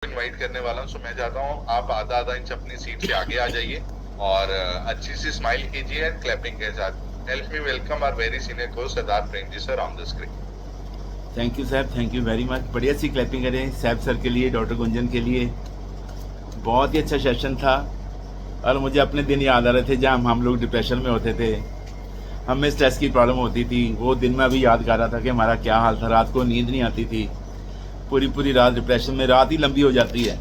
Invite करने वाला हूँ, सो मैं चाहता हूँ आप आधा आधा इंच अपनी सीट से आगे आ जाइए और अच्छी सी स्माइल कीजिए एंड क्लैपिंग के साथ। Help me welcome our very senior coach Sardar Prem ji sir on the screen. Thank you sir, thank you very much. बढ़िया सी क्लैपिंग करें सैफ सर के लिए, डॉक्टर गुंजन के लिए। बहुत ही अच्छा सेशन था और मुझे अपने दिन याद आ रहे थे जहाँ हम लोग डिप्रेशन में होते थे, हमें स्ट्रेस की प्रॉब्लम होती थी। वो दिन में अभी याद कर रहा था कि हमारा क्या हाल था। रात को नींद नहीं आती थी, पूरी पूरी रात डिप्रेशन में, रात ही लंबी हो जाती है।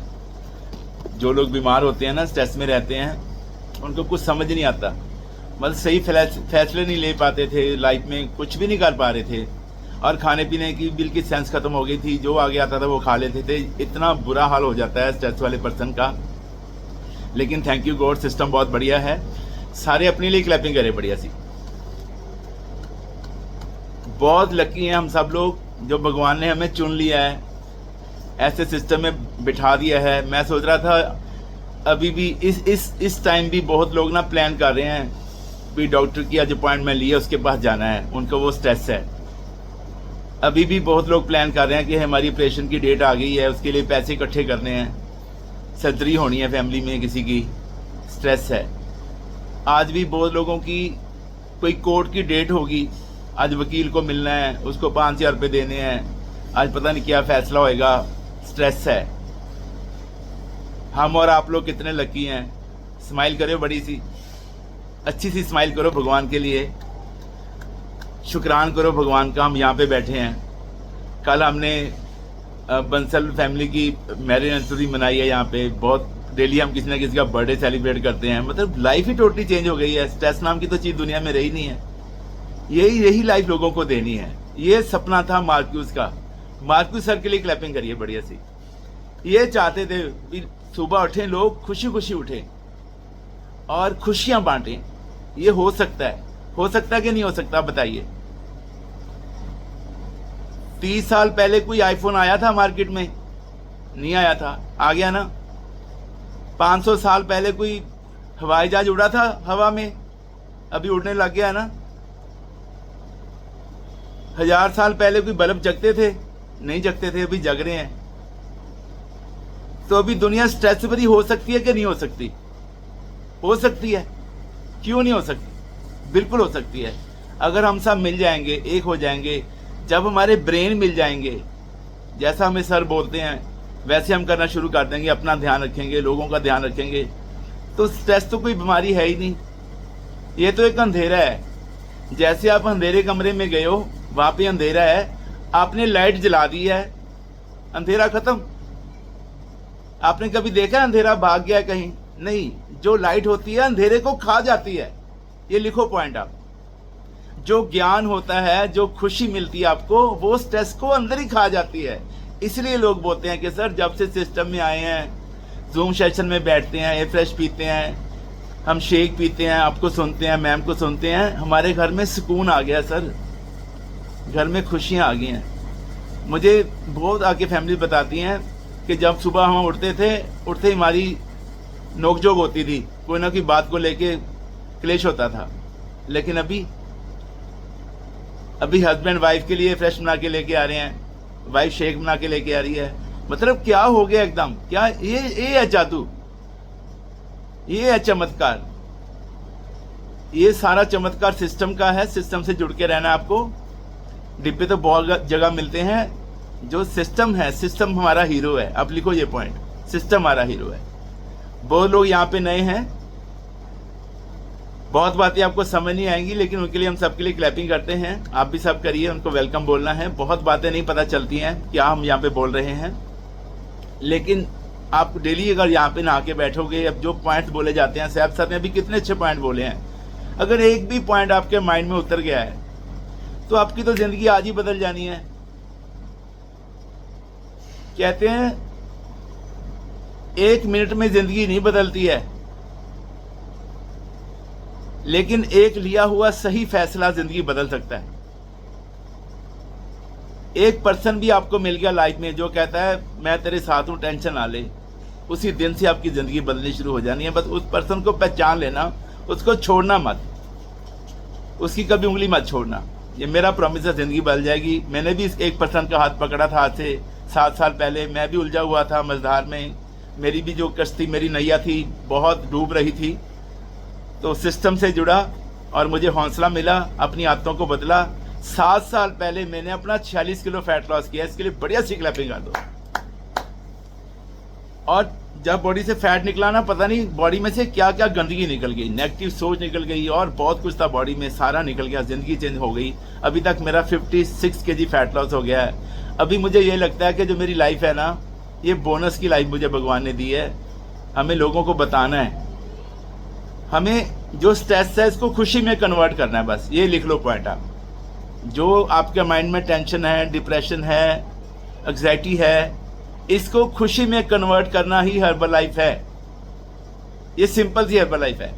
जो लोग बीमार होते हैं ना, स्ट्रेस में रहते हैं, उनको कुछ समझ नहीं आता, मतलब सही फैसले नहीं ले पाते थे, लाइफ में कुछ भी नहीं कर पा रहे थे और खाने पीने की बिल्कुल सेंस खत्म हो गई थी। जो आगे आता था वो खा लेते थे। इतना बुरा हाल हो जाता है स्ट्रेस वाले पर्सन का। लेकिन थैंक यू गॉड, सिस्टम बहुत बढ़िया है। सारे अपने लिए क्लैपिंग करें बढ़िया सी। बहुत लकी हैं हम सब लोग जो भगवान ने हमें चुन लिया है, ऐसे सिस्टम में बिठा दिया है। मैं सोच रहा था अभी भी इस टाइम भी बहुत लोग ना प्लान कर रहे हैं भी डॉक्टर की आज अपॉइंटमेंट लिए उसके पास जाना है, उनका वो स्ट्रेस है। अभी भी बहुत लोग प्लान कर रहे हैं कि हमारी ऑपरेशन की डेट आ गई है, उसके लिए पैसे इकट्ठे करने हैं, सर्जरी होनी है फैमिली में किसी की, स्ट्रेस है। आज भी बहुत लोगों की कोई कोर्ट की डेट होगी, आज वकील को मिलना है, उसको 5,000 रुपये देने हैं, आज पता नहीं क्या फैसला होएगा, स्ट्रेस है। हम और आप लोग कितने लकी हैं। स्माइल करो बड़ी सी, अच्छी सी स्माइल करो भगवान के लिए, शुक्रान करो भगवान का हम यहाँ पे बैठे हैं। कल हमने बंसल फैमिली की मैरिज एनिवर्सरी मनाई है यहाँ पे। बहुत डेली हम किसी ना किसी का बर्थडे सेलिब्रेट करते हैं। मतलब लाइफ ही टोटली चेंज हो गई है। स्ट्रेस नाम की तो चीज़ दुनिया में रही नहीं है। यही लाइफ लोगों को देनी है। ये सपना था मार्क्यूस का। मार्क्यूस सर के लिए क्लैपिंग करिए बढ़िया सी। ये चाहते थे कि सुबह उठें लोग, खुशी खुशी उठें और खुशियां बांटें। ये हो सकता है कि नहीं हो सकता, बताइए। 30 साल पहले कोई आईफोन आया था मार्केट में? नहीं आया था, आ गया ना। 500 साल पहले कोई हवाई जहाज उड़ा था हवा में? अभी उड़ने लग गया ना। 1000 साल पहले कोई बल्ब जगते थे? नहीं जगते थे, अभी जग रहे हैं। तो अभी दुनिया स्ट्रेस फ्री हो सकती है कि नहीं हो सकती? हो सकती है। क्यों नहीं हो सकती? बिल्कुल हो सकती है। अगर हम सब मिल जाएंगे, एक हो जाएंगे, जब हमारे ब्रेन मिल जाएंगे, जैसा हमें सर बोलते हैं वैसे हम करना शुरू कर देंगे, अपना ध्यान रखेंगे, लोगों का ध्यान रखेंगे, तो स्ट्रेस तो कोई बीमारी है ही नहीं। ये तो एक अंधेरा है। जैसे आप अंधेरे कमरे में गए हो, वहां पे अंधेरा है, आपने लाइट जला दी है, अंधेरा खत्म। आपने कभी देखा अंधेरा भाग गया कहीं? नहीं। जो लाइट होती है अंधेरे को खा जाती है। ये लिखो पॉइंट आप। जो ज्ञान होता है, जो खुशी मिलती है आपको, वो स्ट्रेस को अंदर ही खा जाती है। इसलिए लोग बोलते हैं कि सर जब से सिस्टम में आए हैं, जूम सेशन में बैठते हैं, एयर फ्रेश पीते हैं, हम शेक पीते हैं, आपको सुनते हैं, मैम को सुनते हैं, हमारे घर में सुकून आ गया सर, घर में खुशियाँ आ गई हैं। मुझे बहुत आके फैमिली बताती हैं कि जब सुबह हम उठते थे, उठते ही हमारी नोकझोंक होती थी, कोई ना कोई बात को लेके क्लेश होता था। लेकिन अभी हस्बैंड वाइफ के लिए फ्रेश बना के लेके आ रहे हैं, वाइफ शेक बना के लेके आ रही है। मतलब क्या हो गया एकदम? क्या ये है जादू, ये है चमत्कार। ये सारा चमत्कार सिस्टम का है। सिस्टम से जुड़ के रहना आपको। डिब्बे तो बहुत जगह मिलते हैं। जो सिस्टम है, सिस्टम हमारा हीरो है। आप लिखो ये पॉइंट, सिस्टम हमारा हीरो है। बहुत लोग यहाँ पे नए हैं, बहुत बातें आपको समझ नहीं आएंगी, लेकिन उनके लिए हम सबके लिए क्लैपिंग करते हैं। आप भी सब करिए, उनको वेलकम बोलना है। बहुत बातें नहीं पता चलती हैं क्या हम यहाँ पे बोल रहे हैं, लेकिन आप डेली अगर यहाँ पे नहा के बैठोगे, अब जो पॉइंट्स बोले जाते हैं, सैफ सर ने अभी कितने अच्छे पॉइंट बोले हैं, अगर एक भी पॉइंट आपके माइंड में उतर गया है तो आपकी तो जिंदगी आज ही बदल जानी है। कहते हैं 1 मिनट में जिंदगी नहीं बदलती है, लेकिन एक लिया हुआ सही फैसला जिंदगी बदल सकता है। एक पर्सन भी आपको मिल गया लाइफ में जो कहता है मैं तेरे साथ हूं, टेंशन ना ले, उसी दिन से आपकी जिंदगी बदलनी शुरू हो जानी है। बस उस पर्सन को पहचान लेना, उसको छोड़ना मत, उसकी कभी उंगली मत छोड़ना। ये मेरा प्रॉमिस है, जिंदगी बदल जाएगी। मैंने भी इस एक पर्सन का हाथ पकड़ा था आज से 7 साल पहले मैं भी उलझा हुआ था मझधार में, मेरी भी जो कश्ती, मेरी नैया थी, बहुत डूब रही थी। तो सिस्टम से जुड़ा और मुझे हौसला मिला, अपनी आदतों को बदला। 7 साल पहले मैंने अपना 46 किलो फैट लॉस किया। इसके लिए बढ़िया सी क्लैपिंग कर दो। और जब बॉडी से फैट निकला ना, पता नहीं बॉडी में से क्या क्या गंदगी निकल गई, नेगेटिव सोच निकल गई और बहुत कुछ था बॉडी में, सारा निकल गया, जिंदगी चेंज हो गई। अभी तक मेरा 56 kg फैट लॉस हो गया है। अभी मुझे ये लगता है कि जो मेरी लाइफ है ना, ये बोनस की लाइफ मुझे भगवान ने दी है। हमें लोगों को बताना है, हमें जो स्ट्रेस है इसको खुशी में कन्वर्ट करना है। बस ये लिख लो पॉइंट आप। जो आपके माइंड में टेंशन है, डिप्रेशन है, एंग्जाइटी है, इसको खुशी में कन्वर्ट करना ही हर्बल लाइफ है। ये सिंपल सी हर्बल लाइफ है।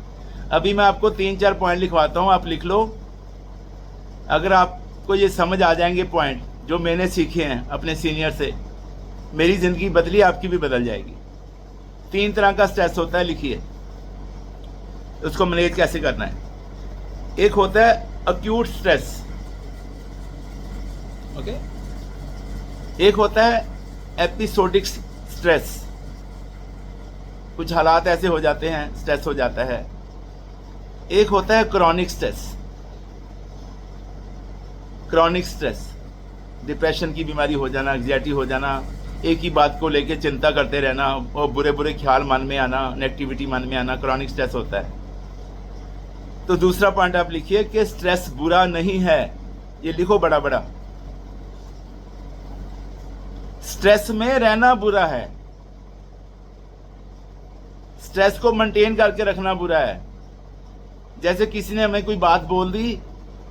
अभी मैं आपको 3-4 पॉइंट लिखवाता हूं, आप लिख लो। अगर आपको ये समझ आ जाएंगे पॉइंट जो मैंने सीखे हैं अपने सीनियर से, मेरी जिंदगी बदली, आपकी भी बदल जाएगी। 3 तरह का स्ट्रेस होता है, लिखिए। उसको मैनेज कैसे करना है। एक होता है अक्यूट स्ट्रेस, ओके। एक होता है एपिसोडिक स्ट्रेस, कुछ हालात ऐसे हो जाते हैं, स्ट्रेस हो जाता है। एक होता है chronic stress. Chronic stress, depression की बीमारी हो जाना, एंग्जाइटी हो जाना, एक ही बात को लेके चिंता करते रहना और बुरे बुरे ख्याल मन में आना, नेगेटिविटी मन में आना, क्रॉनिक स्ट्रेस होता है। तो दूसरा पॉइंट आप लिखिए कि स्ट्रेस बुरा नहीं है। ये लिखो बड़ा बड़ा, स्ट्रेस में रहना बुरा है, स्ट्रेस को मेंटेन करके रखना बुरा है। जैसे किसी ने हमें कोई बात बोल दी,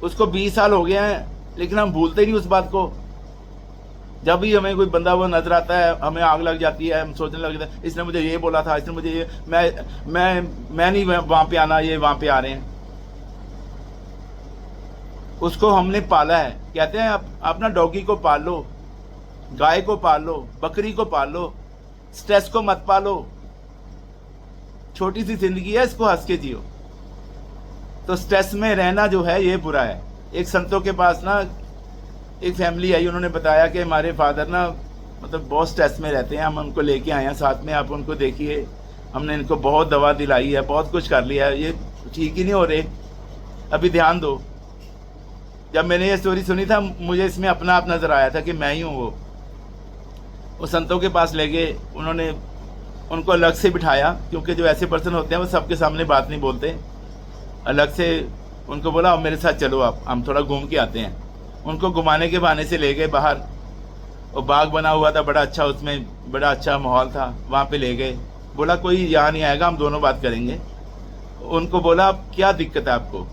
उसको 20 साल हो गए हैं, लेकिन हम भूलते नहीं उस बात को। जब भी हमें कोई बंदा वो नजर आता है, हमें आग लग जाती है, हम सोचने लग जाते हैं इसने मुझे ये बोला था, इसने मुझे ये, मैं नहीं वहां पे आना, ये वहां पे आ रहे हैं। उसको हमने पाला है। कहते हैं आप अपना डॉगी को पाल लो, गाय को पाल लो, बकरी को पाल लो, स्ट्रेस को मत पालो। छोटी सी जिंदगी है, इसको हंस के जियो। तो स्ट्रेस में रहना जो है ये बुरा है। एक संतों के पास ना एक फैमिली आई, उन्होंने बताया कि हमारे फादर ना मतलब बहुत स्ट्रेस में रहते हैं, हम उनको लेके आए हैं साथ में, आप उनको देखिए, हमने इनको बहुत दवा दिलाई है, बहुत कुछ कर लिया है, ये ठीक ही नहीं हो रहे, अभी ध्यान दो। जब मैंने ये स्टोरी सुनी था, मुझे इसमें अपना आप नजर आया था कि मैं ही हूँ वो संतों के पास ले गए, उन्होंने उनको अलग से बिठाया, क्योंकि जो ऐसे पर्सन होते हैं वो सबके सामने बात नहीं बोलते। अलग से उनको बोला मेरे साथ चलो, आप हम थोड़ा घूम के आते हैं। उनको घुमाने के बहाने से ले गए बाहर, और बाग बना हुआ था बड़ा अच्छा, उसमें बड़ा अच्छा माहौल था, वहाँ पे ले गए। बोला कोई यहाँ नहीं आएगा, हम दोनों बात करेंगे। उनको बोला अब क्या दिक्कत है आपको,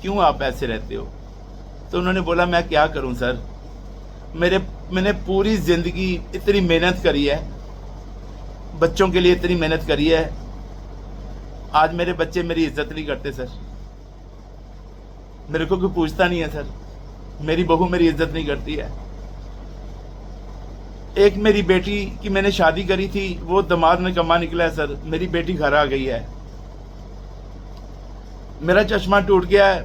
क्यों आप ऐसे रहते हो? तो उन्होंने बोला मैं क्या करूं सर, मैंने पूरी जिंदगी इतनी मेहनत करी है, बच्चों के लिए इतनी मेहनत करी है, आज मेरे बच्चे मेरी इज्जत नहीं करते सर, मेरे को कोई पूछता नहीं है सर, मेरी बहू मेरी इज्जत नहीं करती है। एक मेरी बेटी की मैंने शादी करी थी, वो दामाद निकम्मा निकला है सर, मेरी बेटी घर आ गई है, मेरा चश्मा टूट गया है,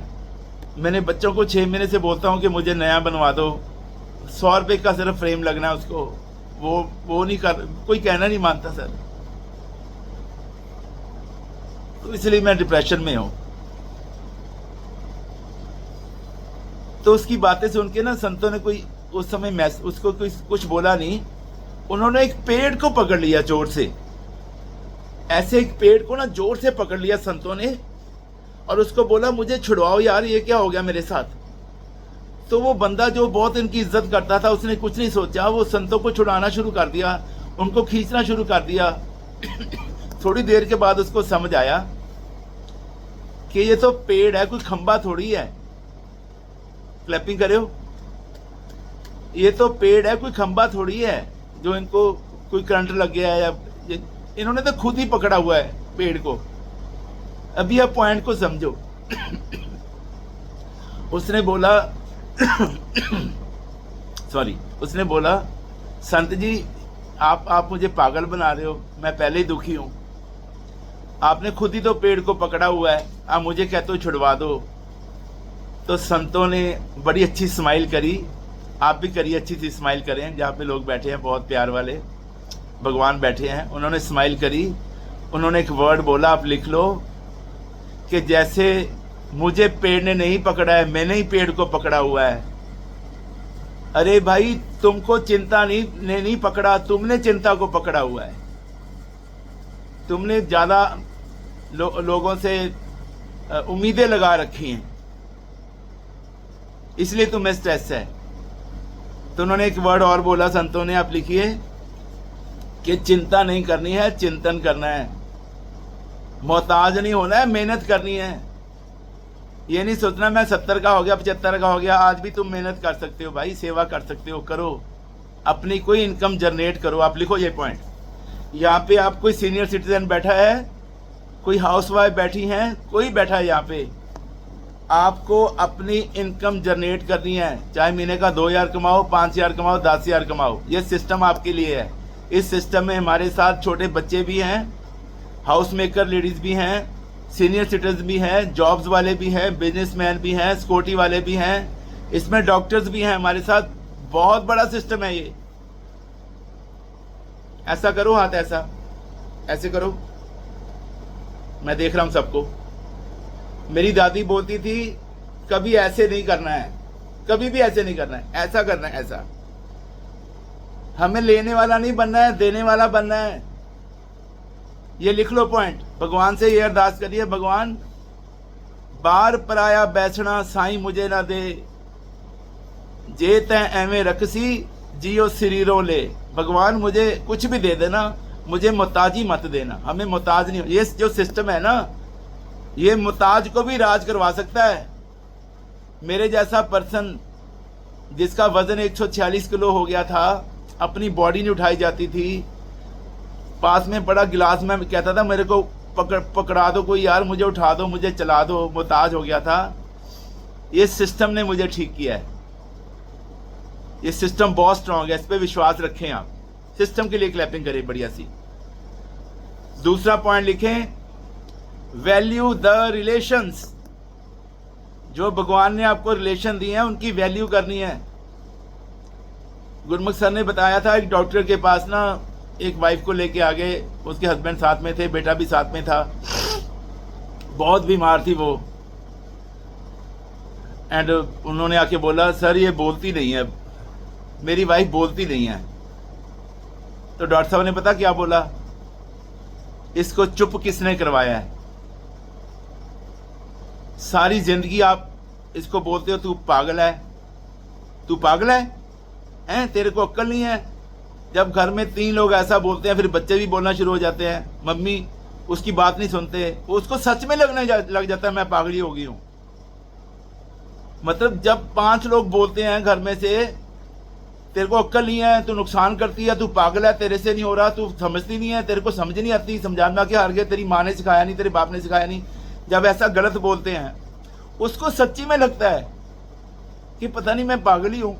मैंने बच्चों को 6 महीने से बोलता हूं कि मुझे नया बनवा दो, 100 रुपए का सिर्फ फ्रेम लगना है उसको, वो नहीं कर, कोई कहना नहीं मानता सर। तो इसलिए मैं डिप्रेशन में हूं। तो उसकी बातें सुन के ना संतों ने कोई उस समय उसको कुछ बोला नहीं, उन्होंने एक पेड़ को पकड़ लिया जोर से, ऐसे एक पेड़ को ना जोर से पकड़ लिया संतों ने, और उसको बोला मुझे छुड़वाओ यार, ये क्या हो गया मेरे साथ। तो वो बंदा जो बहुत इनकी इज्जत करता था, उसने कुछ नहीं सोचा, वो संतों को छुड़ाना शुरू कर दिया, उनको खींचना शुरू कर दिया। थोड़ी देर के बाद उसको समझ आया कि ये तो पेड़ है, कोई खंबा थोड़ी है। क्लैपिंग करे हो, ये तो पेड़ है, कोई खंबा थोड़ी है जो इनको कोई करंट लग गया है, या इन्होंने तो खुद ही पकड़ा हुआ है पेड़ को। अभी आप पॉइंट को समझो। उसने बोला सॉरी, उसने बोला संत जी आप मुझे पागल बना रहे हो, मैं पहले ही दुखी हूं, आपने खुद ही तो पेड़ को पकड़ा हुआ है, आप मुझे कहते हो छुड़वा दो। तो संतों ने बड़ी अच्छी स्माइल करी आप भी करिए, अच्छी सी स्माइल करें। जहाँ पे लोग बैठे हैं बहुत प्यार वाले भगवान बैठे हैं, उन्होंने स्माइल करी, उन्होंने एक वर्ड बोला, आप लिख लो कि जैसे मुझे पेड़ ने नहीं पकड़ा है, मैंने ही पेड़ को पकड़ा हुआ है। अरे भाई, तुमको चिंता ने नहीं पकड़ा, तुमने चिंता को पकड़ा हुआ है। तुमने ज्यादा लोगों से उम्मीदें लगा रखी हैं, इसलिए तुम्हें स्ट्रेस है। तो उन्होंने एक वर्ड और बोला संतों ने, आप लिखिए कि चिंता नहीं करनी है, चिंतन करना है। मोहताज नहीं होना है, मेहनत करनी है। ये नहीं सोचना मैं 70 का हो गया, 75 का हो गया। आज भी तुम मेहनत कर सकते हो भाई, सेवा कर सकते हो, करो, अपनी कोई इनकम जनरेट करो। आप लिखो ये पॉइंट। यहाँ पे आप कोई सीनियर सिटीजन बैठा है, कोई हाउसवाइफ बैठी हैं, कोई बैठा है यहाँ पे, आपको अपनी इनकम जनरेट करनी है। चाहे महीने का 2000 कमाओ, 5000 कमाओ, 10,000 कमाओ, ये सिस्टम आपके लिए है। इस सिस्टम में हमारे साथ छोटे बच्चे भी हैं, हाउस मेकर लेडीज भी हैं, सीनियर सिटीजन भी हैं, जॉब्स वाले भी हैं, बिजनेसमैन भी हैं, सिक्योरिटी वाले भी हैं, इसमें डॉक्टर्स भी हैं हमारे साथ। बहुत बड़ा सिस्टम है ये। ऐसा करो, हाथ ऐसा ऐसे करो, मैं देख रहा हूं सबको। मेरी दादी बोलती थी कभी ऐसे नहीं करना है, कभी भी ऐसे नहीं करना है, ऐसा करना है, ऐसा। हमें लेने वाला नहीं बनना है, देने वाला बनना है। ये लिख लो पॉइंट। भगवान से ये अरदास करिए, भगवान बार पराया बैठना साईं मुझे ना दे, जे तै एवें रखसी जियो शरीरों ले। भगवान मुझे कुछ भी दे देना, मुझे मुताजी मत देना। हमें मुताज नहीं। ये जो सिस्टम है ना, ये मुताज को भी राज करवा सकता है। मेरे जैसा पर्सन जिसका वजन 146 किलो हो गया था, अपनी बॉडी नहीं उठाई जाती थी, पास में बड़ा गिलास में कहता था मेरे को पकड़ा दो कोई यार, मुझे उठा दो, मुझे चला दो, मुताज हो गया था। ये सिस्टम ने मुझे ठीक किया है। ये सिस्टम बहुत स्ट्रांग है, इस पे विश्वास रखें आप। सिस्टम के लिए क्लैपिंग करें बढ़िया सी। दूसरा पॉइंट लिखें, वैल्यू द रिलेशंस। जो भगवान ने आपको रिलेशन दिए हैं उनकी वैल्यू करनी है। गुरमुख सर ने बताया था, एक डॉक्टर के पास ना एक वाइफ को लेके आ गए, उसके हस्बैंड साथ में थे, बेटा भी साथ में था, बहुत बीमार थी वो। एंड उन्होंने आके बोला, सर ये बोलती नहीं है, मेरी वाइफ बोलती नहीं है। तो डॉक्टर साहब ने पता क्या बोला, इसको चुप किसने करवाया है? सारी जिंदगी आप इसको बोलते हो तू पागल है, तू पागल है, हैं? तेरे को अक्ल नहीं है। जब घर में 3 लोग ऐसा बोलते हैं, फिर बच्चे भी बोलना शुरू हो जाते हैं, मम्मी उसकी बात नहीं सुनते, उसको सच में लग जाता है मैं पागली हो गई हूं। मतलब जब 5 लोग बोलते हैं घर में से, तेरे को अक्ल नहीं है, तू नुकसान करती है, तू पागल है, तेरे से नहीं हो रहा, तू समझती नहीं है, तेरे को समझ नहीं आती, समझाना क्या हार गया, तेरी माँ ने सिखाया नहीं, तेरे बाप ने सिखाया नहीं। जब ऐसा गलत बोलते हैं, उसको सच्ची में लगता है कि पता नहीं मैं पागल ही हूं।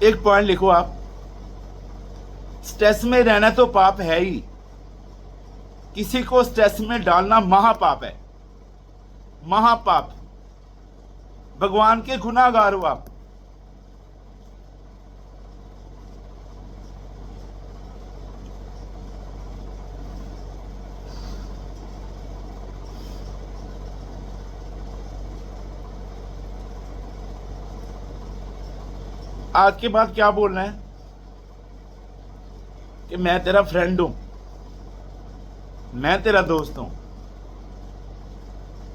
एक पॉइंट लिखो आप, स्ट्रेस में रहना तो पाप है ही, किसी को स्ट्रेस में डालना महापाप है, महापाप। भगवान के गुनाहगार हो आप। आज के बाद क्या बोलना है कि मैं तेरा फ्रेंड हूं, मैं तेरा दोस्त हूं,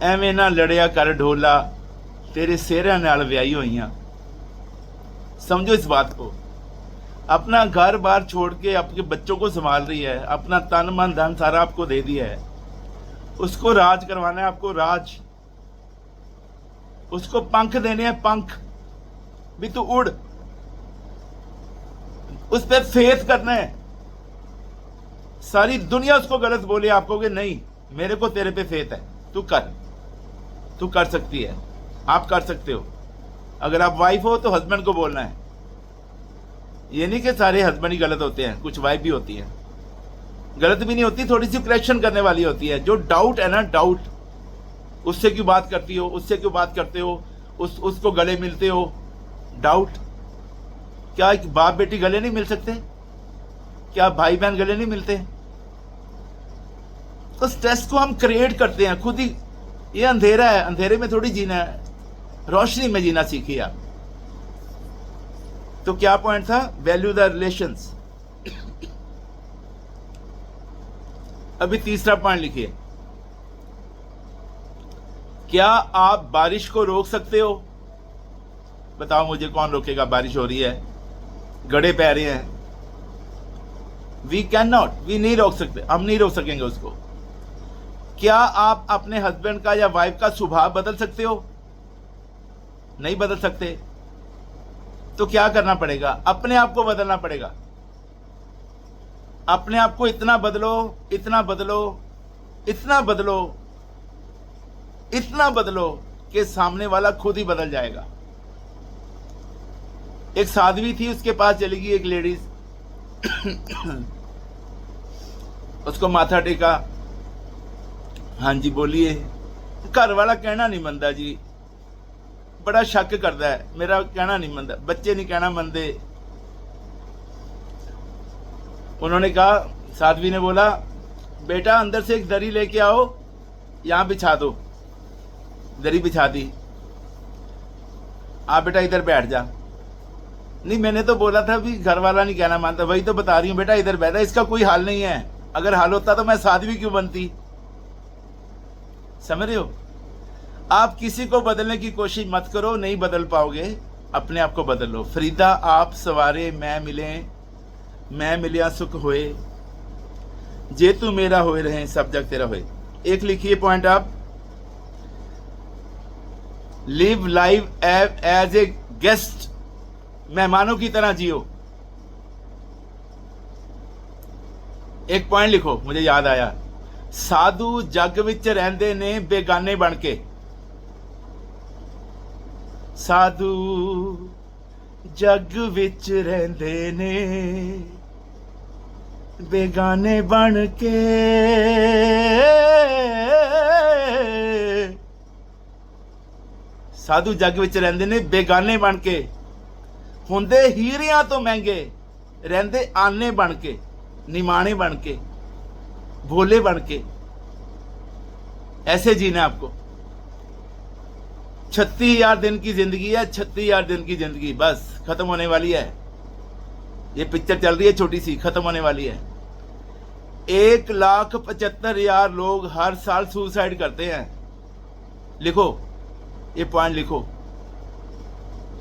एवें ना लड़िया कर ढोला, तेरे सेहरिया नाल व्याही होइयां। समझो इस बात को। अपना घर बार छोड़ के आपके बच्चों को संभाल रही है, अपना तन मन धन सारा आपको दे दिया है, उसको राज करवाना है, आपको राज, उसको पंख देने हैं, पंख भी तू उड़, उस पर फेथ करना है। सारी दुनिया उसको गलत बोले, आपको कि नहीं मेरे को तेरे पे फेथ है, तू कर सकती है, आप कर सकते हो। अगर आप वाइफ हो तो हस्बैंड को बोलना है। ये नहीं कि सारे हस्बैंड ही गलत होते हैं, कुछ वाइफ भी होती है, गलत भी नहीं होती, थोड़ी सी करेक्शन करने वाली होती है। जो डाउट है ना, डाउट उससे क्यों बात करती हो, उससे क्यों बात करते हो, उसको गले मिलते हो। डाउट, क्या एक बाप बेटी गले नहीं मिल सकते? क्या भाई बहन गले नहीं मिलते? तो स्ट्रेस को हम क्रिएट करते हैं खुद ही। ये अंधेरा है, अंधेरे में थोड़ी जीना है, रोशनी में जीना सीखिए आप। तो क्या पॉइंट था? Value the relations. अभी तीसरा पॉइंट लिखिए, क्या आप बारिश को रोक सकते हो? बताओ मुझे, कौन रोकेगा? बारिश हो रही है, गड़े पै रहे हैं, वी कैन नॉट, वी नहीं रोक सकते, हम नहीं रोक सकेंगे उसको। क्या आप अपने हस्बैंड का या वाइफ का स्वभाव बदल सकते हो? नहीं बदल सकते। तो क्या करना पड़ेगा? अपने आप को बदलना पड़ेगा। अपने आप को इतना बदलो, इतना बदलो, इतना बदलो, इतना बदलो कि सामने वाला खुद ही बदल जाएगा। एक साध्वी थी, उसके पास चली गई एक लेडीज, उसको माथा टेका, हाँ जी बोलिए। घर वाला कहना नहीं मनता जी, बड़ा शक करता है, मेरा कहना नहीं मनता, बच्चे नहीं कहना मनते। उन्होंने कहा, साध्वी ने बोला, बेटा अंदर से एक दरी लेके आओ, यहां बिछा दो। दरी बिछा दी, आप बेटा इधर बैठ जा। नहीं, मैंने तो बोला था भी घर वाला नहीं कहना मानता, वही तो बता रही हूं, बेटा इधर बैठा, इसका कोई हाल नहीं है। अगर हाल होता तो मैं साध्वी क्यों बनती? समझ रहे हो? आप किसी को बदलने की कोशिश मत करो, नहीं बदल पाओगे। अपने आप को बदल लो। फरीदा आप सवारे मैं मिले, मैं मिलिया सुख होए, जे तू मेरा होए रहे सब जग तेरा होए। एक लिखिए पॉइंट आप, live life as a guest, मेहमानों की तरह जियो। एक पॉइंट लिखो, मुझे याद आया, साधु जग विच रहिंदे ने बेगाने बन के। साधु जग विच रहिंदे ने बेगाने बन के। साधु जग विच रहिंदे ने बेगाने बन के, हुंदे हीरियां तो महंगे, रहिंदे आने बन के, निमाणे बन के, भोले बन के। ऐसे जीना आपको। 36,000 दिन की जिंदगी है, 36,000 दिन की जिंदगी बस खत्म होने वाली है। ये पिक्चर चल रही है छोटी सी, खत्म होने वाली है। 1,75,000 लोग हर साल सुसाइड करते हैं। लिखो, ये पॉइंट लिखो,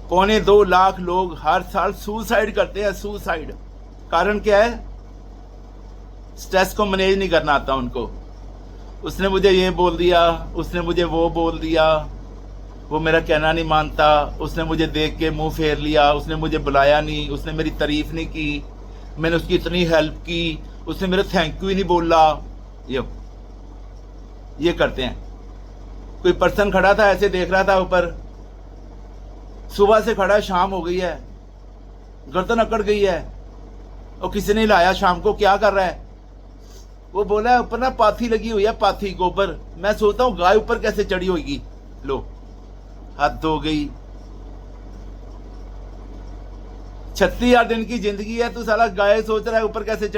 2.25 लाख लोग हर साल सुसाइड करते हैं। सुसाइड कारण क्या है? स्ट्रेस को मैनेज नहीं करना आता उनको। उसने मुझे ये बोल दिया, उसने मुझे वो बोल दिया, वो मेरा कहना नहीं मानता, उसने मुझे देख के मुंह फेर लिया, उसने मुझे बुलाया नहीं, उसने मेरी तारीफ नहीं की, मैंने उसकी इतनी हेल्प की, उसने मेरा थैंक यू ही नहीं बोला। ये करते हैं। कोई पर्सन खड़ा था, ऐसे देख रहा था ऊपर, सुबह से खड़ा, शाम हो गई है, गर्दन अकड़ गई है, और किसी ने लाया शाम को, क्या कर रहा है? वो बोला ऊपर ना पाथी लगी हुई है, पाथी गोबर। मैं सोचता हूँ गाय ऊपर कैसे चढ़ी होगी। लो, हद हो गई। 36,000 दिन की जिंदगी है, तू साला गाय सोच रहा है ऊपर कैसे